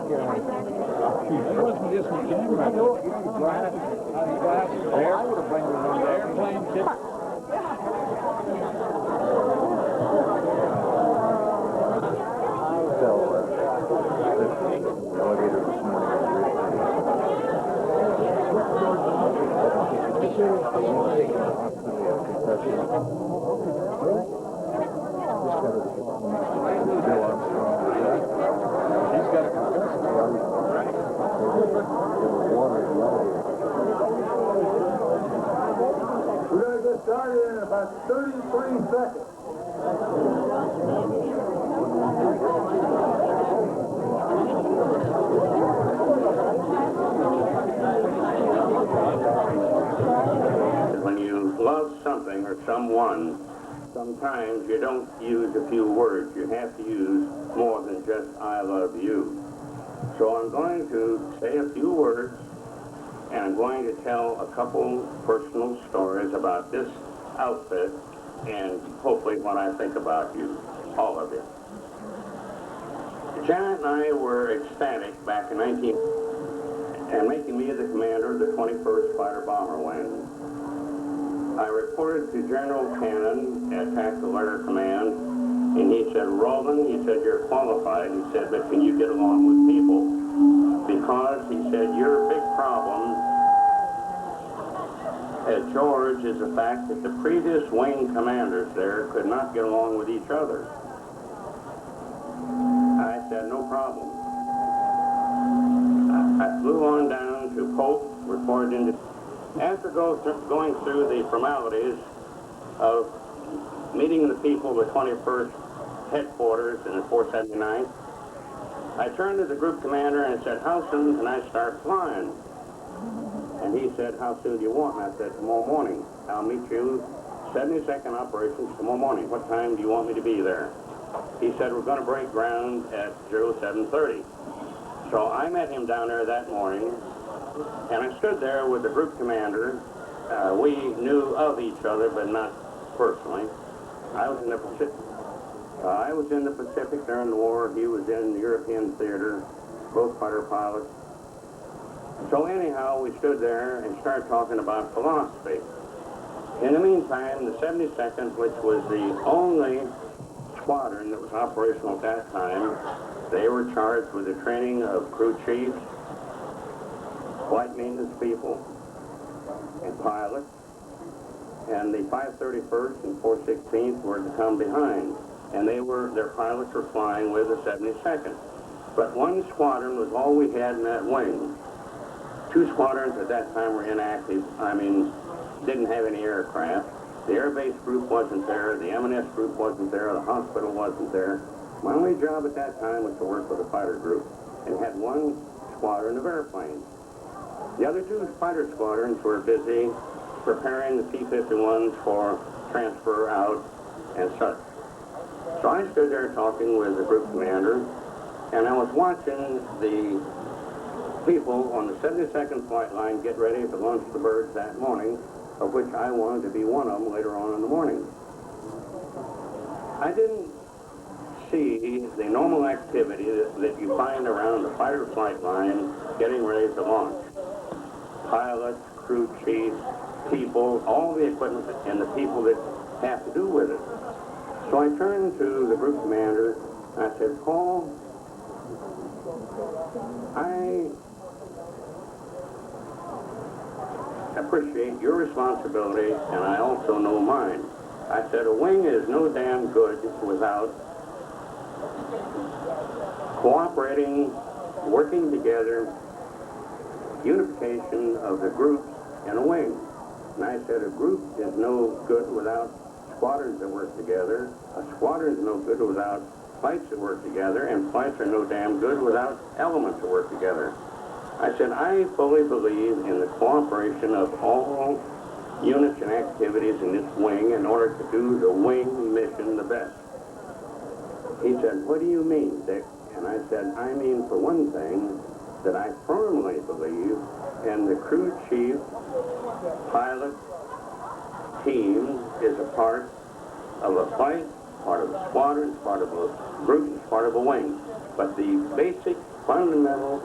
It wasn't just a camera. Airplane tip. We're going to get started in about 33 seconds. When you love something or someone, sometimes you don't use a few words. You have to use more than just "I love you." So I'm going to say a few words, and I'm going to tell a couple personal stories about this outfit and hopefully what I think about you, all of you. Janet and I were ecstatic back in and making me the commander of the 21st Fighter Bomber Wing. I reported to General Cannon at Tactical Air Command, and he said, "Roland," he said, "you're qualified." He said, "but can you get along with people? Because," he said, "your big problem at George is the fact that the previous wing commanders there could not get along with each other." I said, "No problem." I flew on down to Pope, reported into... After going through the formalities of meeting the people of the 21st headquarters in the 479th, I turned to the group commander and said, "How soon can I start flying?" And he said, "How soon do you want?" And I said, "Tomorrow morning. I'll meet you 72nd operations tomorrow morning. What time do you want me to be there?" He said, "We're going to break ground at 0730. So I met him down there that morning, and I stood there with the group commander. We knew of each other, but not personally. I was in the Pacific during the war. He was in the European theater, both fighter pilots. So anyhow, we stood there and started talking about philosophy. In the meantime, the 72nd, which was the only squadron that was operational at that time, they were charged with the training of crew chiefs, flight maintenance people, and pilots. And the 531st and 416th were to come behind. And their pilots were flying with the 72nd. But one squadron was all we had in that wing. Two squadrons at that time were inactive. Didn't have any aircraft. The air base group wasn't there. The M&S group wasn't there. The hospital wasn't there. My only job at that time was to work with a fighter group and had one squadron of airplanes. The other two fighter squadrons were busy preparing the P-51s for transfer out and such. So I stood there talking with the group commander, and I was watching the people on the 72nd flight line get ready to launch the birds that morning, of which I wanted to be one of them later on in the morning. I didn't see the normal activity that you find around the fighter flight line getting ready to launch. Pilots, crew chiefs, people, all the equipment and the people that have to do with it. So I turned to the group commander and I said, "Paul, I appreciate your responsibility, and I also know mine." I said, "A wing is no damn good without cooperating, working together, unification of the groups in a wing." And I said, "A group is no good without squadrons that work together. A squadron is no good without flights that work together, and flights are no damn good without elements that work together." I said, "I fully believe in the cooperation of all units and activities in this wing in order to do the wing mission the best." He said, "What do you mean, Dick?" And I said, "I mean, for one thing, that I firmly believe in the crew chief, pilot, team is a part of a flight, part of a squadron, part of a group, part of a wing. But the basic fundamental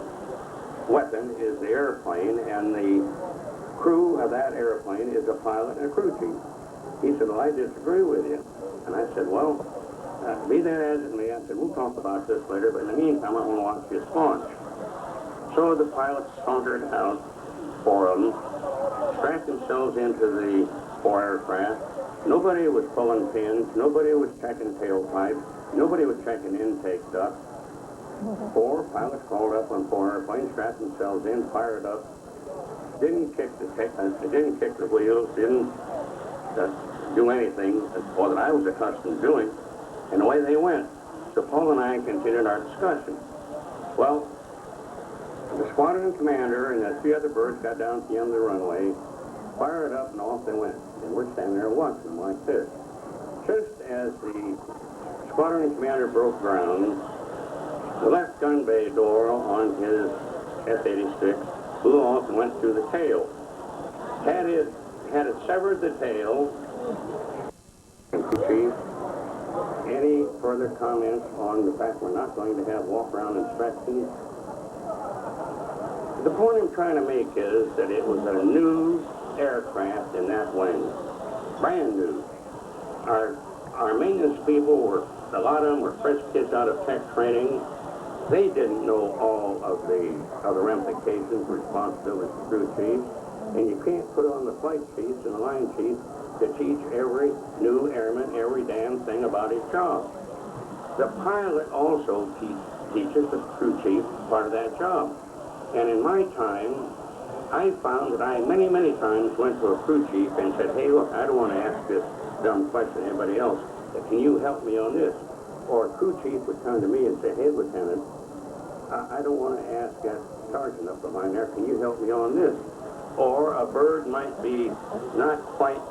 weapon is the airplane, and the crew of that airplane is a pilot and a crew chief. He said, well, I disagree with you. And I said, well, be that as it may, I said, we'll talk about this later, but in the meantime, I want to watch you launch. So the pilots sauntered out, four of them, strapped themselves into the four aircraft. Nobody was pulling pins. Nobody was checking tailpipes. Nobody was checking intake ducts. Four pilots crawled up on four airplanes, strapped themselves in, fired up, didn't kick the wheels, didn't do anything that I was accustomed to doing, and away they went. So Paul and I continued our discussion. Well, the squadron commander and the three other birds got down to the end of the runway, fired up, and off they went. And we're standing there watching them like this. Just as the squadron commander broke ground, the left gun bay door on his F-86 blew off and went through the tail. Had it severed the tail, Chief, any further comments on the fact we're not going to have walk-around inspections? The point I'm trying to make is that it was a new aircraft in that wing, brand new. Our maintenance people were, a lot of them were fresh kids out of tech training. They didn't know all of the ramifications, responsibilities of crew chiefs, and you can't put on the flight chiefs and the line chiefs to teach every new airman every damn thing about his job. The pilot also teaches the crew chief part of that job. And in my time, I found that I many times went to a crew chief and said, hey, look, I don't want to ask this dumb question to anybody else, but can you help me on this? Or a crew chief would come to me and say, hey, Lieutenant, I don't want to ask that sergeant up behind there, can you help me on this? Or a bird might be not quite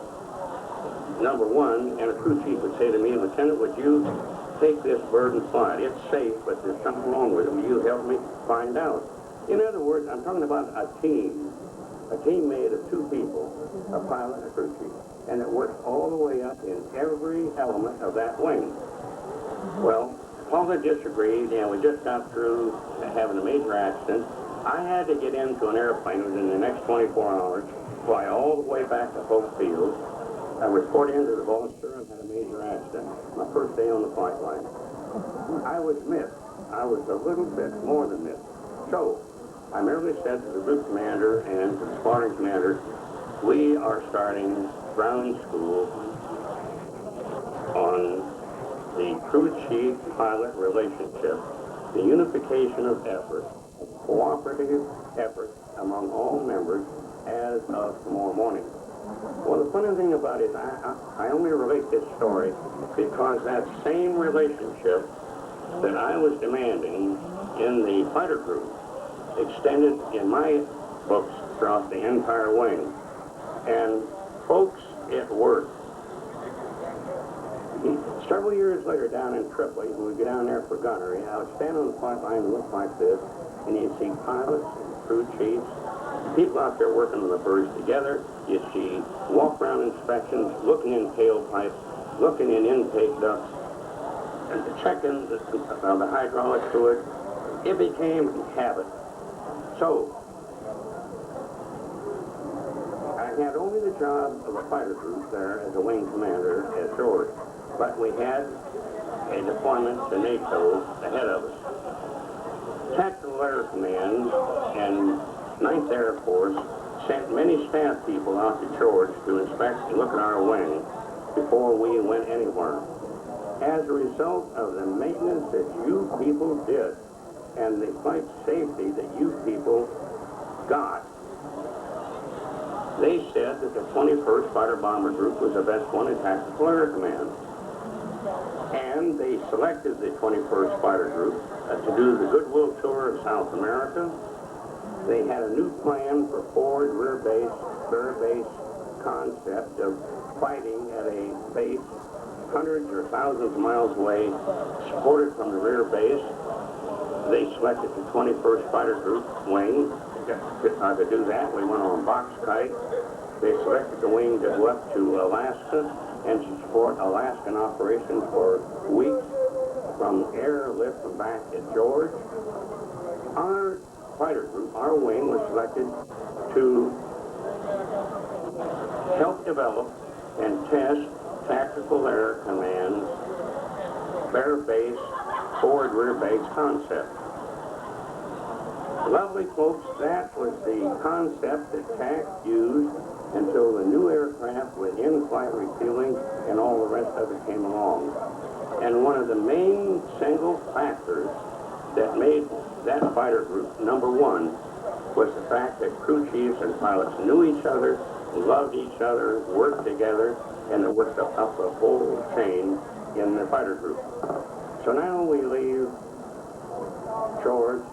number one, and a crew chief would say to me, Lieutenant, would you take this bird and fly it? It's safe, but there's something wrong with it. Will you help me find out? In other words, I'm talking about a team made of two people, a pilot and a crew chief, and it works all the way up in every element of that wing. Well, Paul had disagreed, and we just got through having a major accident. I had to get into an airplane within the next 24 hours, fly all the way back to Hope Field. I report into the boss, sir, and had a major accident. My first day on the flight line. I was missed. I was a little bit more than missed. So, I merely said to the group commander and to the squadron commander, we are starting ground school on the crew chief-pilot relationship, the unification of effort, a cooperative effort among all members as of tomorrow morning. Well, the funny thing about it is I only relate this story because that same relationship that I was demanding in the fighter group extended in my books throughout the entire wing. And folks, it worked. Several years later down in Tripoli, when we get down there for gunnery, I would stand on the flight line and look like this, and you'd see pilots and crew chiefs, people out there working on the birds together. You see walk-around inspections, looking in tailpipes, looking in intake ducts, and checking the hydraulic fluid. It became a habit. So, I had only the job of a fighter group there as a wing commander at George, but we had a deployment to NATO ahead of us. Tactical Air Command and 9th Air Force sent many staff people out to George to inspect and look at our wing before we went anywhere. As a result of the maintenance that you people did and the flight safety that you people got, they said that the 21st Fighter Bomber Group was the best one in Tactical Air Command. And they selected the 21st Fighter Group to do the Goodwill Tour of South America. They had a new plan for forward rear base concept of fighting at a base hundreds or thousands of miles away, supported from the rear base. They selected the 21st Fighter Group wing to do that. We went on box kite. They selected the wing to go up to Alaska and to support Alaskan operations for weeks from airlift back at George. Our fighter group, our wing, was selected to help develop and test tactical air command's bare base, forward rear base concept. Lovely folks, that was the concept that TAC used until the new aircraft with in-flight refueling and all the rest of it came along. And one of the main single factors that made that fighter group number one was the fact that crew chiefs and pilots knew each other, loved each other, worked together, and it worked up the whole chain in the fighter group. So now we leave George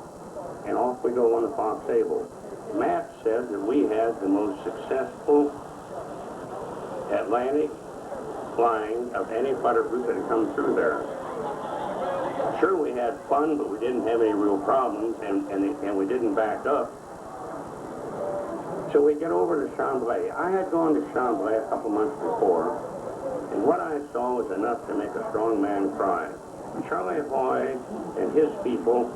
and off we go on the Fox Able. Matt said that we had the most successful Atlantic flying of any fighter group that had come through there. Sure, we had fun, but we didn't have any real problems, and we didn't back up. So we get over to Chambley. I had gone to Chambley a couple months before, and what I saw was enough to make a strong man cry. Charlie Hoy and his people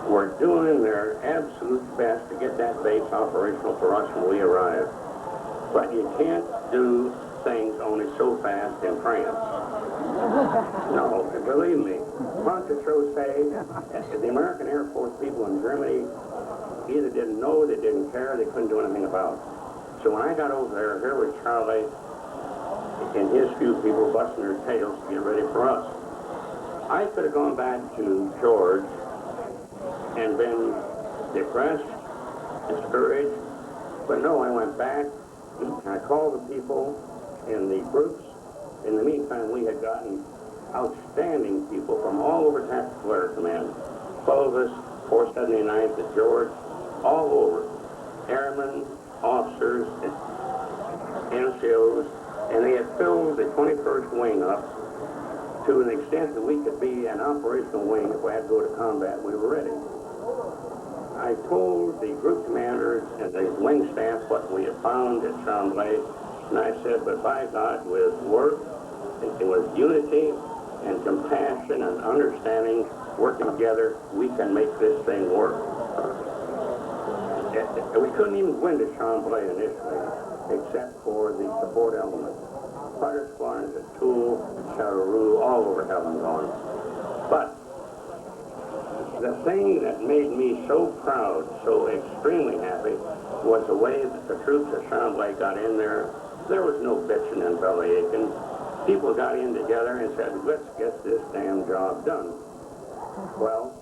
were doing their absolute best to get that base operational for us when we arrived. But you can't do things only so fast in France. No, believe me. Pontchartrain say the American Air Force people in Germany either didn't know, they didn't care, they couldn't do anything about it. So when I got over there, here was Charlie and his few people busting their tails to get ready for us. I could have gone back to George and been depressed, discouraged, but no, I went back and I called the people in the groups. In the meantime, we had gotten outstanding people from all over Tactical Air Command, Clovis, 479th at George, all over, airmen, officers, NCOs, and they had filled the 21st wing up to an extent that we could be an operational wing. If we had to go to combat, we were ready. I told the group commanders and the wing staff what we had found at Chambley, and I said, but by God, with work, and with unity and compassion and understanding, working together, we can make this thing work. We couldn't even win to Chambley initially, except for the support element. Fighter squadrons at Toul, Charleroi, all over hell and gone. But the thing that made me so proud, so extremely happy, was the way that the troops at Chambley got in there. There was no bitching and belly aching. People got in together and said, let's get this damn job done. Well,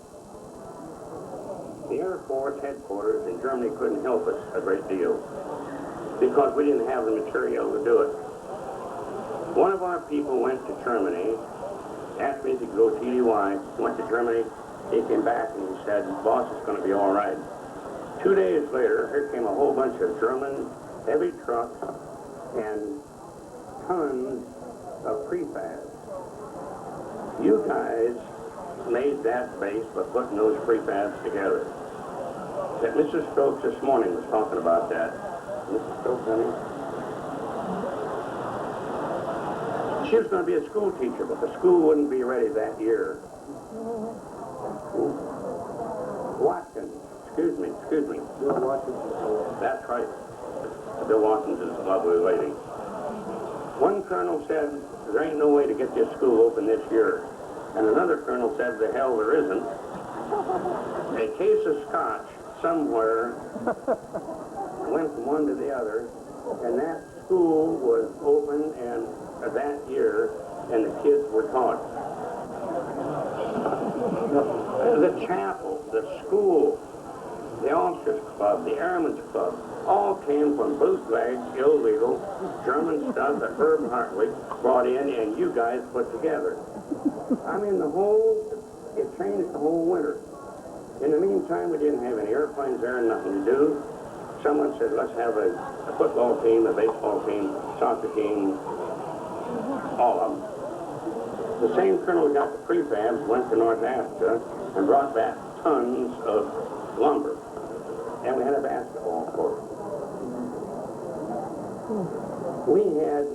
the Air Force headquarters in Germany couldn't help us a great deal because we didn't have the material to do it. One of our people went to Germany, asked me to go TDY, went to Germany. He came back and he said, boss, it's going to be all right. 2 days later, here came a whole bunch of German heavy trucks and tons of prefabs. You guys made that base by putting those prefabs together. That Mrs. Stokes this morning was talking about that. Mrs. Stokes, honey? She was going to be a school teacher, but the school wouldn't be ready that year. Watkins, excuse me. Bill Watkins. That's right. Bill Watkins is a lovely lady. One colonel said, there ain't no way to get this school open this year. And another colonel said, the hell there isn't. A case of scotch somewhere went from one to the other, and that school was open and that year, and the kids were taught. The chapel, the school, the officers' club, the airmen's club, all came from bootleg, illegal, German stuff that Herb Hartwig brought in and you guys put together. I mean, it changed the whole winter. In the meantime, we didn't have any airplanes there and nothing to do. Someone said, let's have a football team, a baseball team, soccer team, all of them. The same colonel who got the prefabs went to North Africa and brought back tons of lumber. And we had a basketball court. We had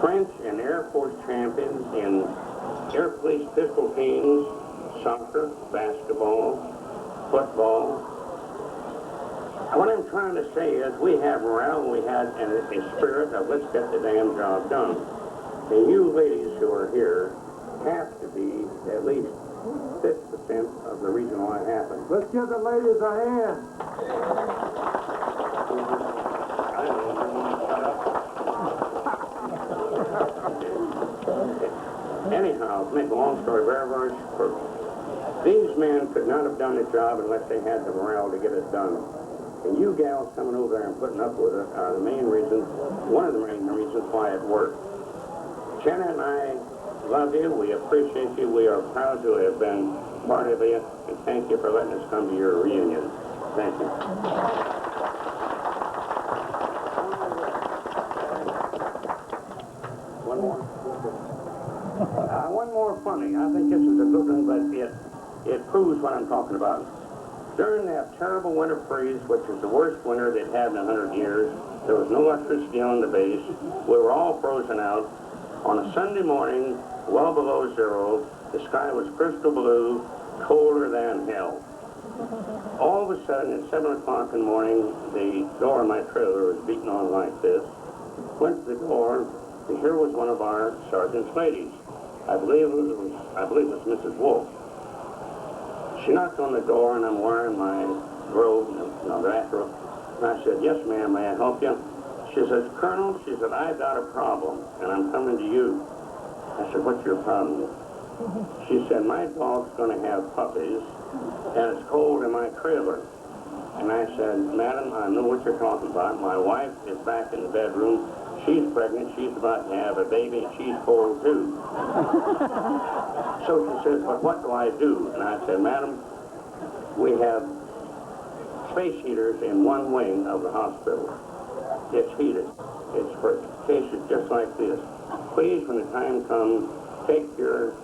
French and Air Force champions in Air Police pistol teams, soccer, basketball, football. What I'm trying to say is we have morale, we had a spirit of let's get the damn job done. And you ladies who are here have to be at least 50% of the reason why it happened. Let's give the ladies a hand. Anyhow, to make a long story very, very short, these men could not have done the job unless they had the morale to get it done. And you gals coming over there and putting up with it are the main reasons, one of the main reasons why it worked. Jenna and I love you. We appreciate you. We are proud to have been part of it. And thank you for letting us come to your reunion. Thank you. One more. One more funny. I think this is a good one, but it proves what I'm talking about. During that terrible winter freeze, which is the worst winter they've had in 100 years, there was no electricity on the base. We were all frozen out. On a Sunday morning, well below zero, the sky was crystal blue, colder than hell. All of a sudden, at 7 o'clock in the morning, the door of my trailer was beaten on like this. Went to the door, and here was one of our sergeant's ladies. I believe it was Mrs. Wolf. She knocked on the door, and I'm wearing my robe, bathrobe. And I said, "Yes, ma'am, may I help you?" She says, "Colonel," she said, "I've got a problem, and I'm coming to you." I said, "What's your problem?" She said, "My dog's going to have puppies, and it's cold in my trailer." And I said, "Madam, I know what you're talking about. My wife is back in the bedroom. She's pregnant. She's about to have a baby, and she's cold, too." So she says, "But what do I do?" And I said, "Madam, we have space heaters in one wing of the hospital. It's heated. It's for cases just like this. Please, when the time comes, take your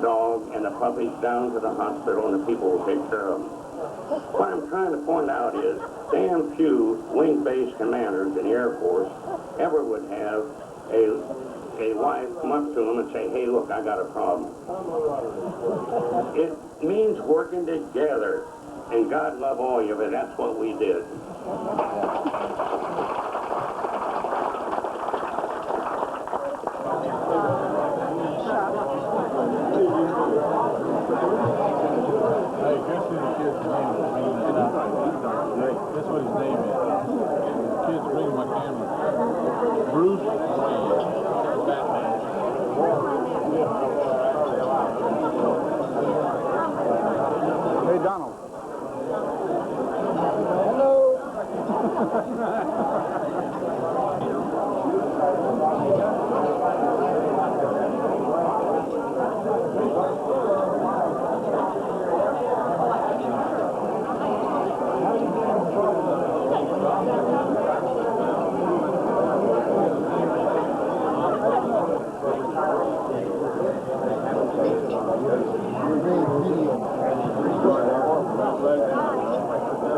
dog and the puppies down to the hospital, and the people will take care of them." What I'm trying to point out is damn few wing-based commanders in the Air Force ever would have a wife come up to them and say, "Hey, look, I got a problem." It means working together, and God love all of you, and that's what we did. Hey, guess who the kid's name is? Guess what his name is? The kid's bringing my camera. Bruce Wayne. Batman. Hey, Donald.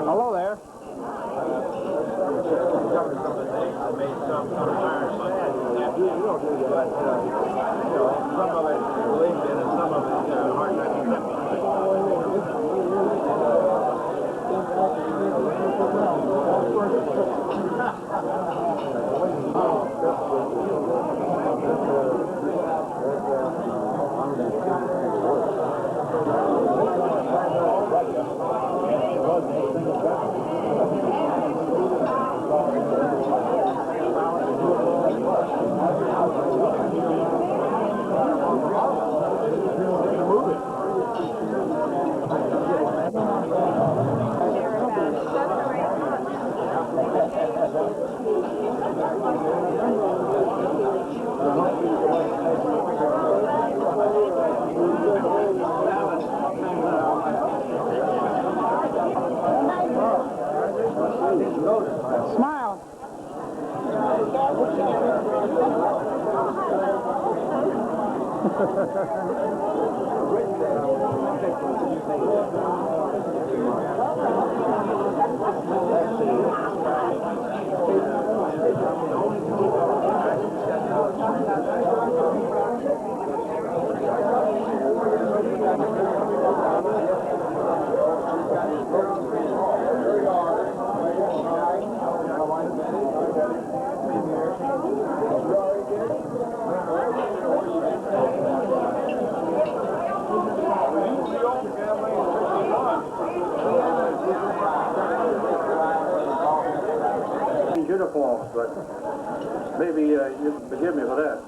Hello there. Some of it believed in and some of it hard to accept. Smile. uniforms, but maybe you can forgive me for that.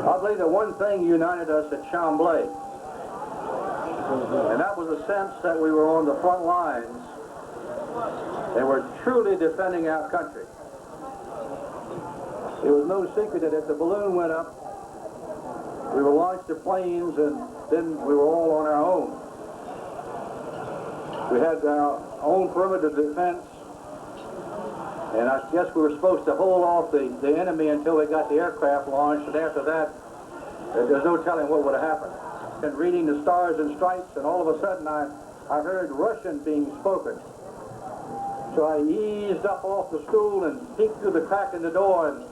I believe that one thing united us at Chambley, and that was a sense that we were on the front lines and were truly defending our country. It was no secret that if the balloon went up, we were launched to planes, and then we were all on our own. We had our own perimeter defense, and I guess we were supposed to hold off the enemy until they got the aircraft launched, and after that, there's no telling what would have happened. And reading the Stars and Stripes, and all of a sudden I heard Russian being spoken. So I eased up off the stool and peeked through the crack in the door, and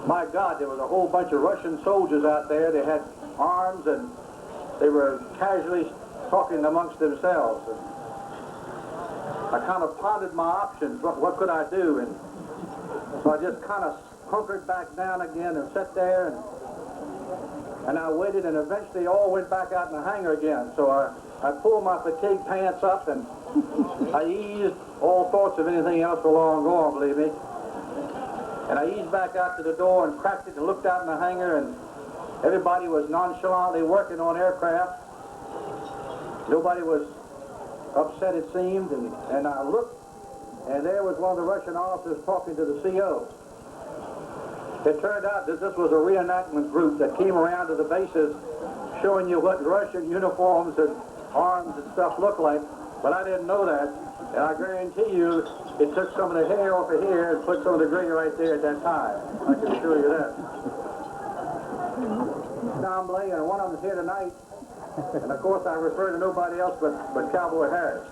my God, there was a whole bunch of Russian soldiers out there. They had arms, and they were casually talking amongst themselves. And I kind of pondered my options. What could I do? And so I just kind of hunkered back down again and sat there, and I waited, and eventually all went back out in the hangar again. So I pulled my fatigue pants up, and I eased all thoughts of anything else for long gone, believe me. And I eased back out to the door and cracked it and looked out in the hangar, and everybody was nonchalantly working on aircraft. Nobody was upset, it seemed, and I looked, and there was one of the Russian officers talking to the CO. It turned out that this was a reenactment group that came around to the bases showing you what Russian uniforms and arms and stuff looked like, but I didn't know that, and I guarantee you it took some of the hair off of here and put some of the gray right there at that time. I can assure you that. Chambley, and one of them's here tonight, and of course I refer to nobody else but Cowboy Harris.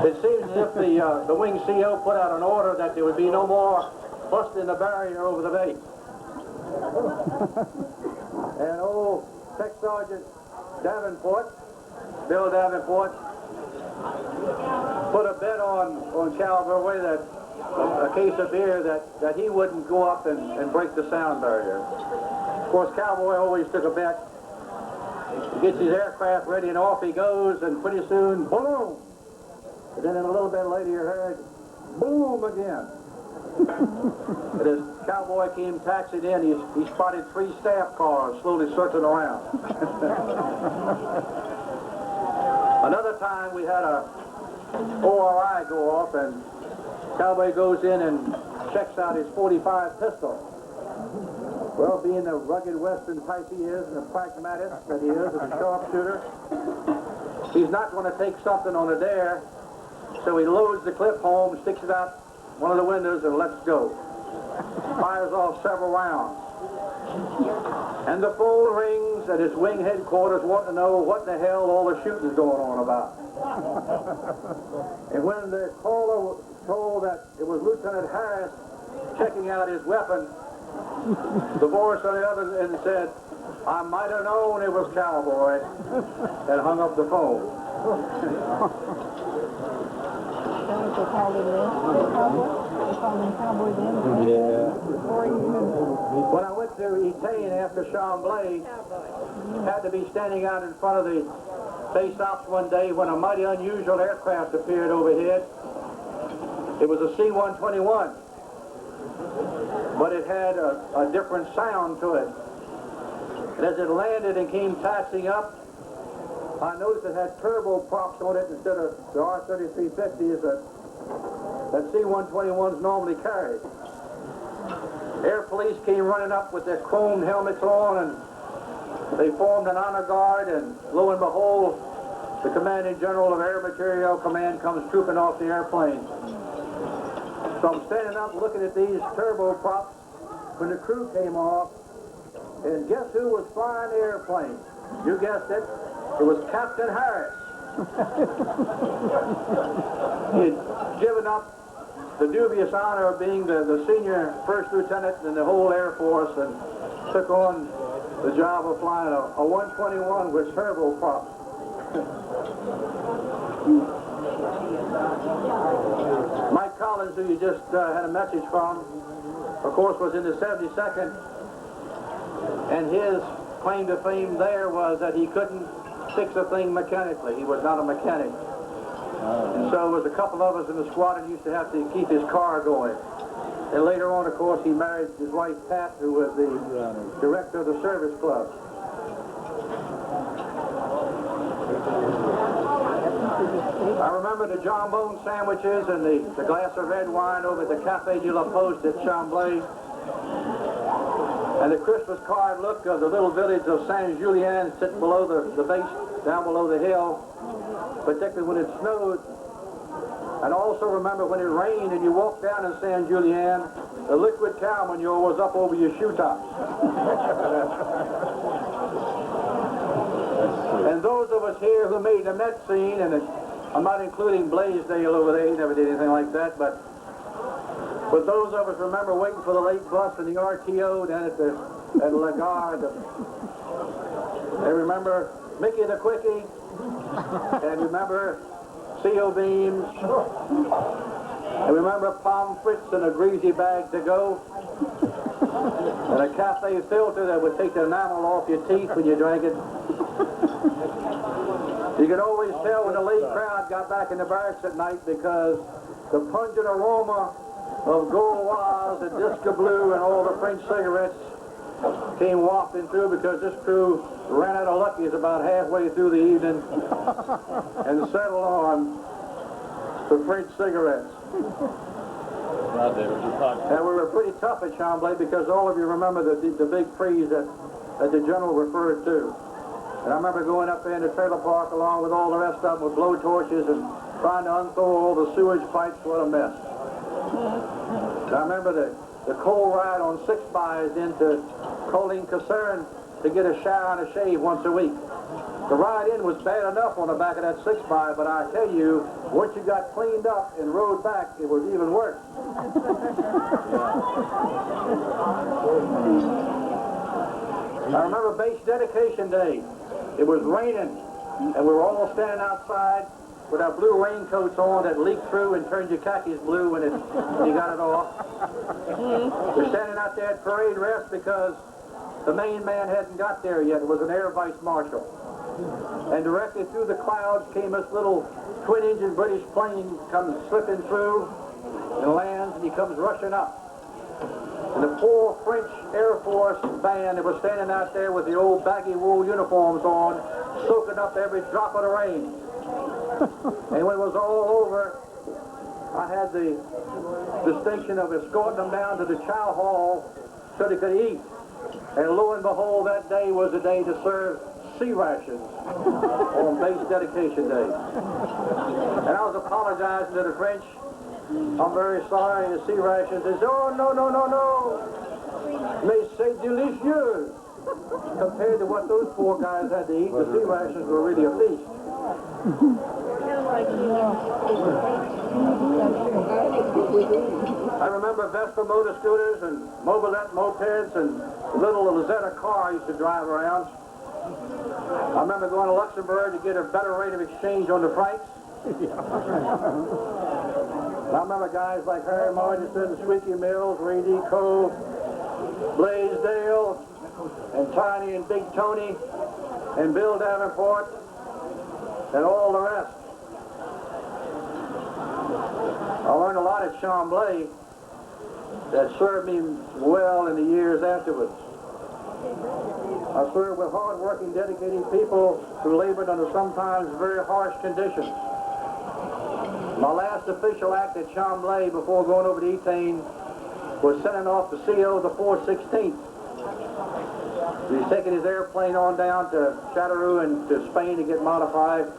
It seems as if the wing CO put out an order that there would be no more busting the barrier over the bay. And old Tech Sergeant Davenport, Bill Davenport, put a bet on Cowboy that a case of beer that he wouldn't go up and break the sound barrier. Of course, Cowboy always took a bet. He gets his aircraft ready, and off he goes, and pretty soon, boom! And then a little bit later you heard, boom again. And as Cowboy came taxiing in, he spotted 3 staff cars slowly circling around. Another time we had a ORI go off, and Cowboy goes in and checks out his .45 pistol. Well, being the rugged Western type he is, and the pragmatist that he is, and a sharpshooter, he's not going to take something on a dare, so he loads the clip home, sticks it out one of the windows, and lets go. Fires off several rounds. And the phone rings at his wing headquarters wanting to know what the hell all the shooting's going on about. And when the caller was told that it was Lieutenant Harris checking out his weapon, the voice on the other end said, "I might have known it was Cowboy," and hung up the phone. Yeah. When I went to Etain after Chambley, had to be standing out in front of the base ops one day when a mighty unusual aircraft appeared overhead. It was a C-121, but it had a different sound to it. And as it landed and came taxiing up, I noticed it had turboprops on it instead of the R-3350s that C-121s normally carried. Air police came running up with their chromed helmets on, and they formed an honor guard, and lo and behold, the commanding general of Air Materiel Command comes trooping off the airplane. So I'm standing up looking at these turboprops when the crew came off, and guess who was flying the airplane? You guessed it. It was Captain Harris. He had given up the dubious honor of being the senior first lieutenant in the whole Air Force and took on the job of flying a 121 with turboprops. Mike Collins, who you just had a message from, of course, was in the 72nd, and his claim to fame there was that he couldn't fix a thing mechanically. He was not a mechanic. And so there was a couple of us in the squadron used to have to keep his car going. And later on, of course, he married his wife, Pat, who was the director of the service club. I remember the jambone sandwiches and the glass of red wine over at the Café de la Poste at Chambley. And the Christmas card look of the little village of Saint-Julien sitting below the base, down below the hill, particularly when it snowed. And I also remember when it rained and you walked down in Saint-Julien, the liquid cow manure was up over your shoe tops. And those of us here who made the Met scene, and I'm not including Blaisdell over there, he never did anything like that, but those of us remember waiting for the late bus and the RTO down at La Gare. They remember Mickey the Quickie, and remember CO beams, and remember palm frits in a greasy bag to go, and a cafe filter that would take the enamel off your teeth when you drank it. You could always tell when the late crowd got back in the barracks at night because the pungent aroma of Gauloise and Disco Blue and all the French cigarettes came wafting through because this crew ran out of Lucky's about halfway through the evening and settled on the French cigarettes. And we were pretty tough at Chambley because all of you remember the big freeze that the general referred to. And I remember going up there in the trailer park along with all the rest of them with blow torches and trying to unthaw all the sewage pipes. What a mess. And I remember the coal ride on 6-bys into Colleen Caserne to get a shower and a shave once a week. The ride in was bad enough on the back of that 6-by, but I tell you, once you got cleaned up and rode back, it was even worse. I remember base dedication day. It was raining, and we were all standing outside with our blue raincoats on that leaked through and turned your khakis blue when you got it off. We're standing out there at parade rest because the main man hadn't got there yet. It was an air vice marshal. And directly through the clouds came this little twin-engine British plane comes slipping through and lands, and he comes rushing up. And the poor French Air Force band that was standing out there with the old baggy wool uniforms on, soaking up every drop of the rain. And when it was all over, I had the distinction of escorting them down to the chow hall so they could eat. And lo and behold, that day was the day to serve sea rations on base dedication day. And I was apologizing to the French. I'm very sorry, the sea rations. They said, oh, no, no, no, no. Mais c'est délicieux. Compared to what those poor guys had to eat, the sea rations were really a feast. I remember Vespa motor scooters and Mobilette mopeds and little Lazetta car I used to drive around. I remember going to Luxembourg to get a better rate of exchange on the francs. I remember guys like Harry Marginson, Squeaky Mills, Ray D. Cove, Blaisdell, and Tiny and Big Tony, and Bill Davenport, and all the rest. I learned a lot at Chambley that served me well in the years afterwards. I served with hard-working, dedicated people who labored under sometimes very harsh conditions. My last official act at Chambley before going over to Etaine was sending off the CO the 416th. He was taking his airplane on down to Châteauroux and to Spain to get modified.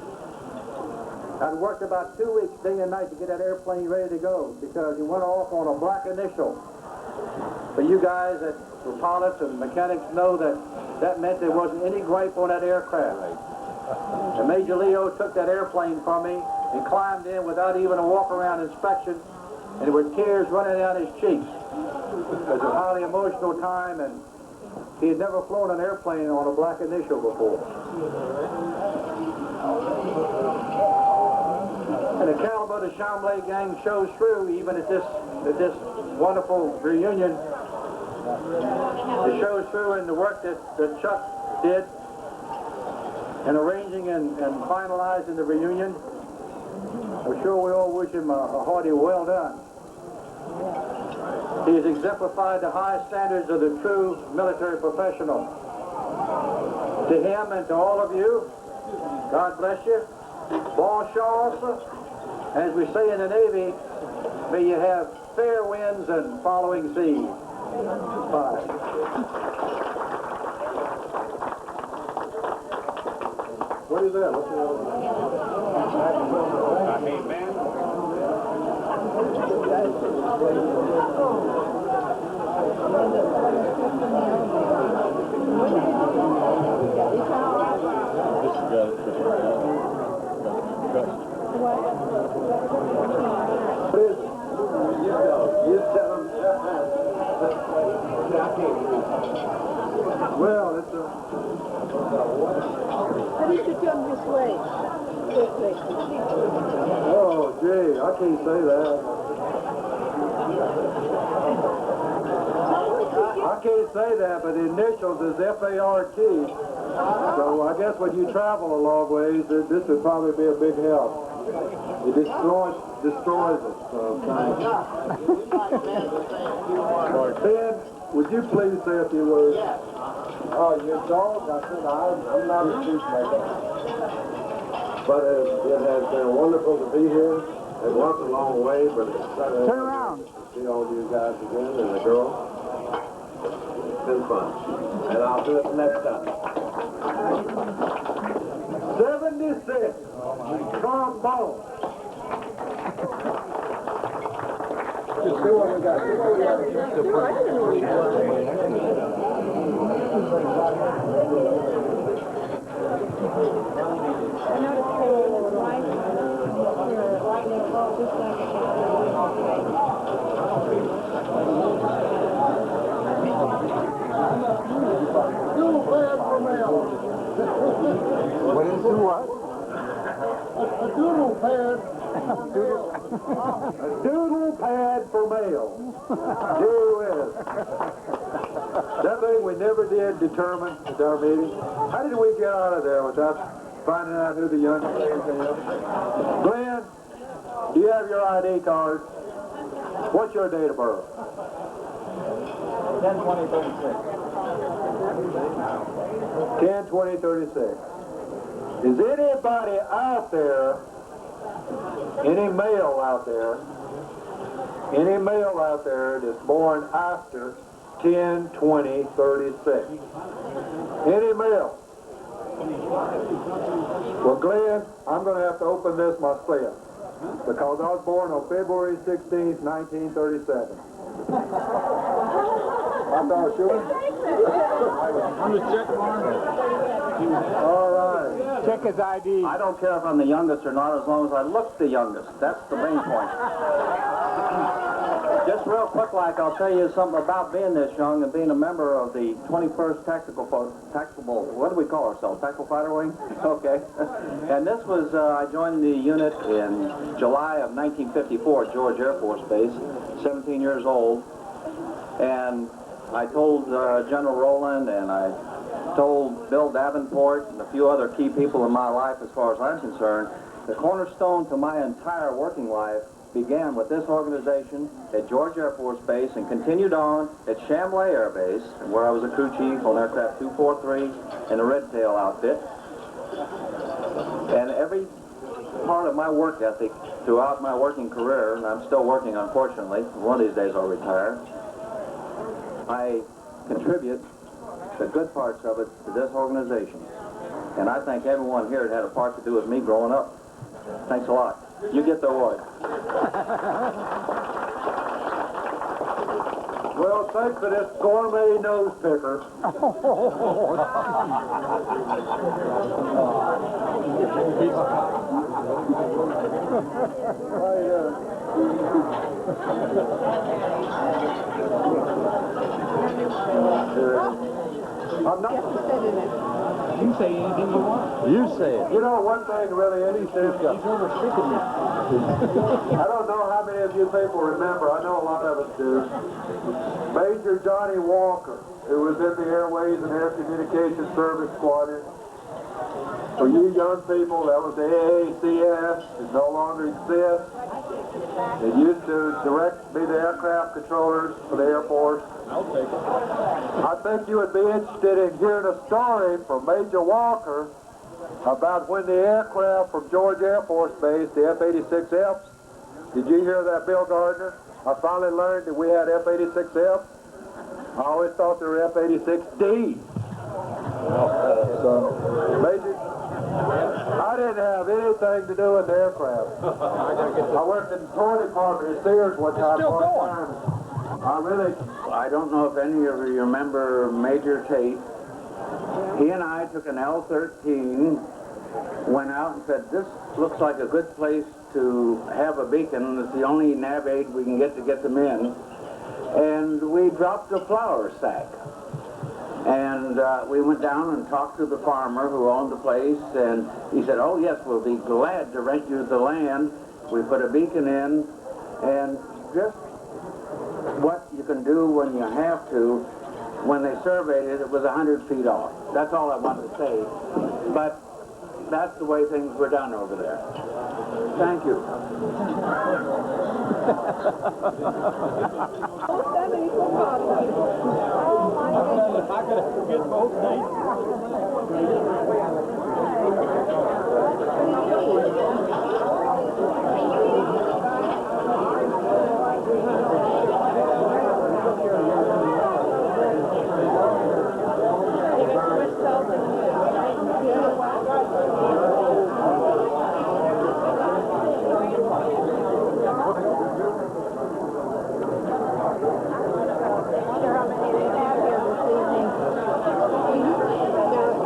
I'd worked about 2 weeks, day and night, to get that airplane ready to go because he went off on a black initial. But you guys that were pilots and mechanics know that meant there wasn't any gripe on that aircraft. And Major Leo took that airplane from me and climbed in without even a walk-around inspection, and there were tears running down his cheeks. It was a highly emotional time, and he had never flown an airplane on a black initial before. And the caliber of the Chambley gang shows through even at this wonderful reunion. It shows through in the work that Chuck did in arranging and finalizing the reunion. I'm sure we all wish him a hearty well done. He has exemplified the high standards of the true military professional. To him and to all of you, God bless you. Bon chance. As we say in the Navy, may you have fair winds and following seas. Bye. What is that? What's Hey, man. Well, it's a... How did you come this way? Quickly. Oh, gee, I can't say that. I can't say that, but the initials is FART. So I guess when you travel a long ways, this would probably be a big help. It destroys it. So thanks. Ben, would you please say a few words? Oh, your dog? I said, I'm not a peacemaker. But it has been wonderful to be here. It was a long way, but it's turn around to see all you guys again and the girl. It's been fun. And I'll do it next time. 76. Trombone. Just see what we got. See what we got. I noticed they were right next just like What is it? What? A doodle pad. A doodle pad for mail. Gee whiz. That thing we never did determine at our meeting. How did we get out of there without finding out who the young lady is? Glenn, do you have your ID card? What's your date of birth? 10/20/36. 10/20/36. Is anybody out there, any male out there that's born after 10/20/36? Any male? Well, Glenn, I'm going to have to open this myself because I was born on February 16th, 1937. I'm not sure. I'm the check mark. All right. Check his ID. I don't care if I'm the youngest or not, as long as I look the youngest. That's the main point. Just real quick, like, I'll tell you something about being this young and being a member of the 21st Tactical, what do we call ourselves? Tactical Fighter Wing? Okay. And this was, I joined the unit in July of 1954 at George Air Force Base, 17 years old. And I told General Rowland and I told Bill Davenport and a few other key people in my life, as far as I'm concerned, the cornerstone to my entire working life began with this organization at George Air Force Base and continued on at Chambley Air Base, where I was a crew chief on aircraft 243 and the Red Tail outfit. And every part of my work ethic throughout my working career, and I'm still working, unfortunately, one of these days I'll retire, I contribute the good parts of it to this organization. And I think everyone here had a part to do with me growing up. Thanks a lot. You get the award. Well, thanks for this gourmet nose picker. I'm not. You say anything you want. You say it. You know, one thing really, any sense of, He's oversticking me. I don't know how many of you people remember, I know a lot of us do, Major Johnny Walker. who was in the Airways and Air Communication Service Squadron. For you young people, that was the AACS. It no longer exists. It used to be the aircraft controllers for the Air Force. I'll take it. I think you would be interested in hearing a story from Major Walker about when the aircraft from George Air Force Base, the F-86Fs, did you hear that, Bill Gardner? I finally learned that we had F-86Fs. I always thought they were F-86D. So, Major, I didn't have anything to do with the aircraft. I worked in the toy department at Sears one time. Still going. I don't know if any of you remember Major Tate. He and I took an L-13, went out and said, this looks like a good place to have a beacon. It's the only nav aid we can get them in. And we dropped a flour sack. And we went down and talked to the farmer who owned the place, and he said, oh yes, we'll be glad to rent you the land. We put a beacon in, and just what you can do when you have to. When they surveyed it, it was 100 feet off. That's all I wanted to say. But that's the way things were done over there. Thank you. If I could get both dates.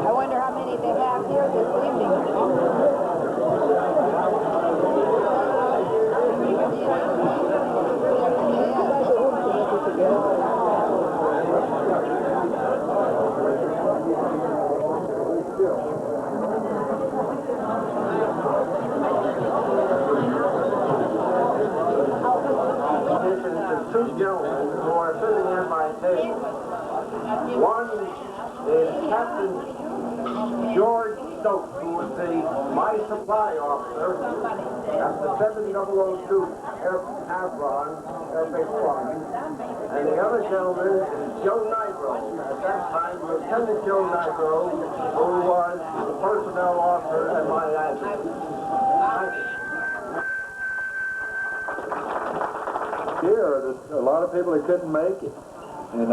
I wonder how many they have here this evening. Two gentlemen who are sitting at my table. One is Captain George Stokes, who was my supply officer at the 7002 Avron Air Base Squadron. And the other gentleman is Joe Nigro. At that time, Lieutenant Joe Nigro, who was the personnel officer at my adjutant. Here, there's a lot of people that couldn't make it. And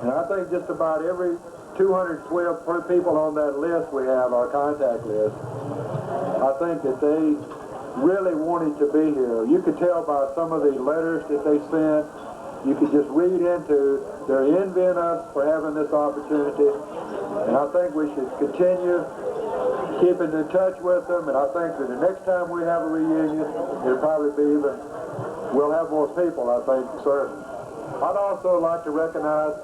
I think just about every 212 people on that list we have, our contact list, I think that they really wanted to be here. You could tell by some of the letters that they sent, you could just read into their envy in us for having this opportunity. And I think we should continue keeping in touch with them. And I think that the next time we have a reunion, it'll probably be even, we'll have more people, I think, certain. I'd also like to recognize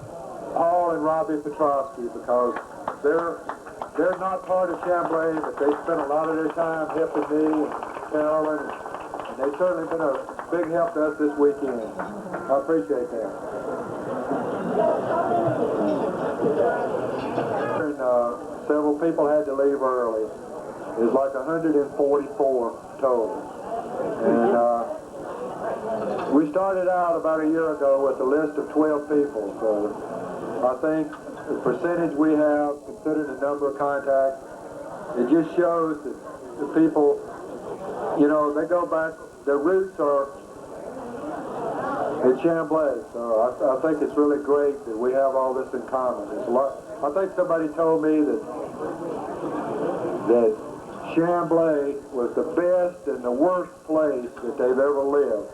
Paul and Robbie Petrovsky, because they're not part of Chambley, but they spent a lot of their time helping me and Carolyn, and they've certainly been a big help to us this weekend. I appreciate that. And, several people had to leave early. It was like 144 total. And we started out about a year ago with a list of 12 people, so I think the percentage we have, considering the number of contacts, it just shows that the people, you know, they go back, their roots are at Chambley, so I think it's really great that we have all this in common. There's a lot. I think somebody told me that Chambley was the best and the worst place that they've ever lived.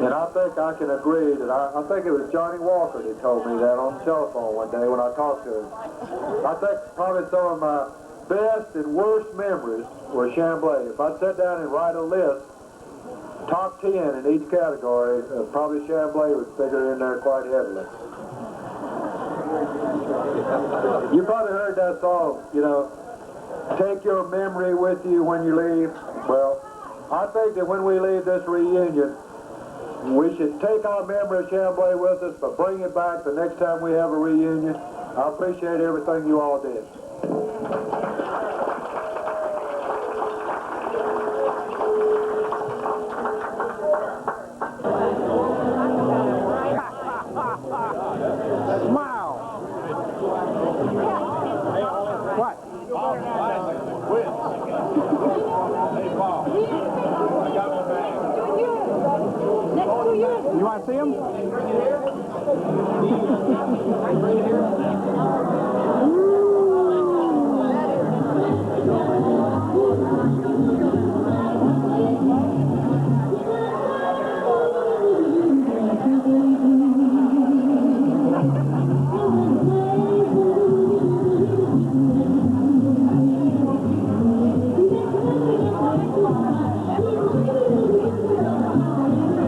And I think I can agree that I think it was Johnny Walker that told me that on the telephone one day when I talked to him. I think probably some of my best and worst memories were Chambley. If I'd sit down and write a list, top 10 in each category, probably Chambley would figure in there quite heavily. You probably heard that song, you know, take your memory with you when you leave. Well, I think that when we leave this reunion, We should take our memory of Chambley with us, but bring it back the next time we have a reunion. I appreciate everything you all did. Smile. What? Hey, Paul. I got my bag. You want to see him?